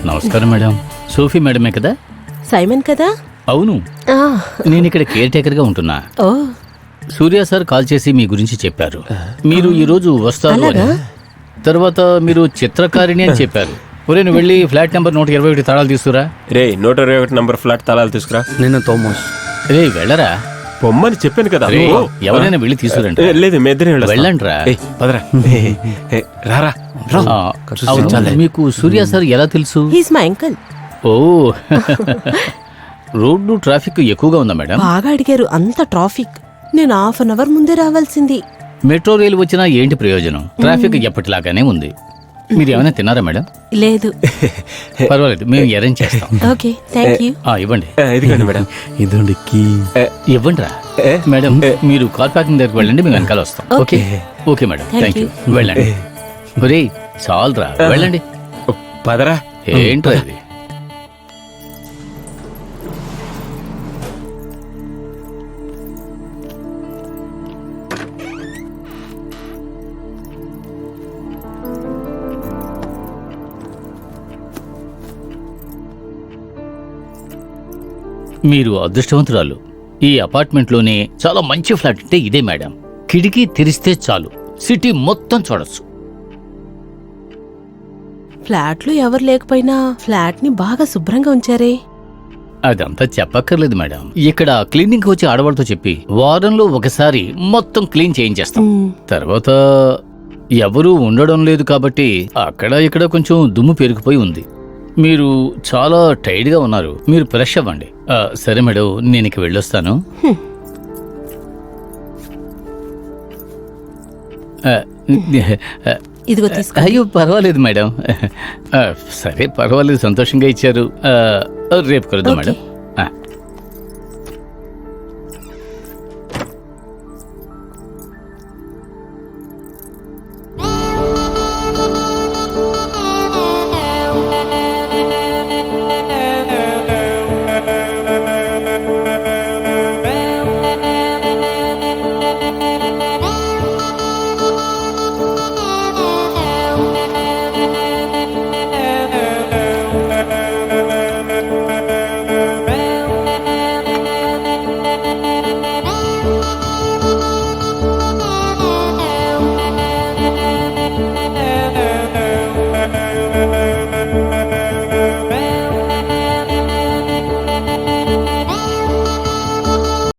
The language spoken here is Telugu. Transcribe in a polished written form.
నమస్కారం మేడం. సోఫీ మేడమే కదా? సైమన్ కదా? అవును, నేను ఇక్కడ కేర్ టేకర్ గా ఉంటున్నా. ఓ, సూర్య సార్ కాల్ చేసి మీ గురించి చెప్పారు. మీరు ఈ రోజు వస్తారు అని. తర్వాత మీరు చిత్రకారిణి అని చెప్పారు. ఒరే, నువ్వు వెళ్ళి ఫ్లాట్ నెంబర్ 121 తాళాలు తీసుకురా. రే 121 నంబర్ ఫ్లాట్ తాళాలు తీసుకురా. నేను థోమస్. రే వెళ్ళరా. పొమ్మని చెప్పాను కదా. రే, ఎవరైనా వెళ్ళి తీసుకురండి. లేదు మీ ఇద్దరే వెళ్ళండి రా. పదరా. రారా. మీకు సూర్య సార్ ఎలా తెలుసు? He's my uncle. Oh, road traffic ఎక్కువగా ఉందా మేడం? బాగా అడిగారు, అంత ట్రాఫిక్. నేను 1/2 అవర్ ముందే రావాల్సింది. మెట్రో రైలు వచ్చినా ఏంటి ప్రయోజనం? ట్రాఫిక్ ఎప్పటిలాగానే ఉంది. మీరు ఏమైనా తిన్నారా మేడం? లేదు. పర్వాలేదు, మేము అరేంజ్ చేస్తాం. Okay, thank you. ఇవ్వండి. ఇదిగోండి మేడం. ఇదండి కీ. ఇవ్వండి రా. మేడం, మీరు కార్ పార్కింగ్ దగ్గరికి వెళ్ళండి, మేము వెనకాల వస్తాం. Okay okay madam, thank you. వెళ్ళండి. ఒరే చాలురా, వెళ్ళండి. పదరా. ఏంట్రా ఇది? మీరు అదృష్టవంతురాలు. ఈ అపార్ట్మెంట్లోనే చాలా మంచి ఫ్లాట్ అంటే ఇదే మేడం. కిటికీ తెరిస్తే చాలు సిటీ మొత్తం చూడొచ్చు. ఫ్లాట్ లో ఎవరు లేకపోయినా ఫ్లాట్ ని బాగా శుభ్రంగా ఉంచారే. అదంతా చెప్పక్కర్లేదు మేడం. ఇక్కడ క్లీనింగ్ వచ్చి ఆడవాళ్ళతో చెప్పి వారంలో ఒకసారి మొత్తం క్లీన్ చేయించేస్తాం. తర్వాత ఎవరూ ఉండడం లేదు కాబట్టి అక్కడ ఇక్కడ కొంచెం దుమ్ము పెరిగిపోయి ఉంది. మీరు చాలా టైర్డ్ గా ఉన్నారు. మీరు ఫ్రెష్ అవ్వండి. సరే మేడం, నేను ఇక వెళ్ళొస్తాను. ఇదిగో తీసుకో. అయ్యో పర్వాలేదు మేడం. సరే పర్వాలేదు, సంతోషంగా ఇచ్చారు. రేపు కలుద్దాం మేడం.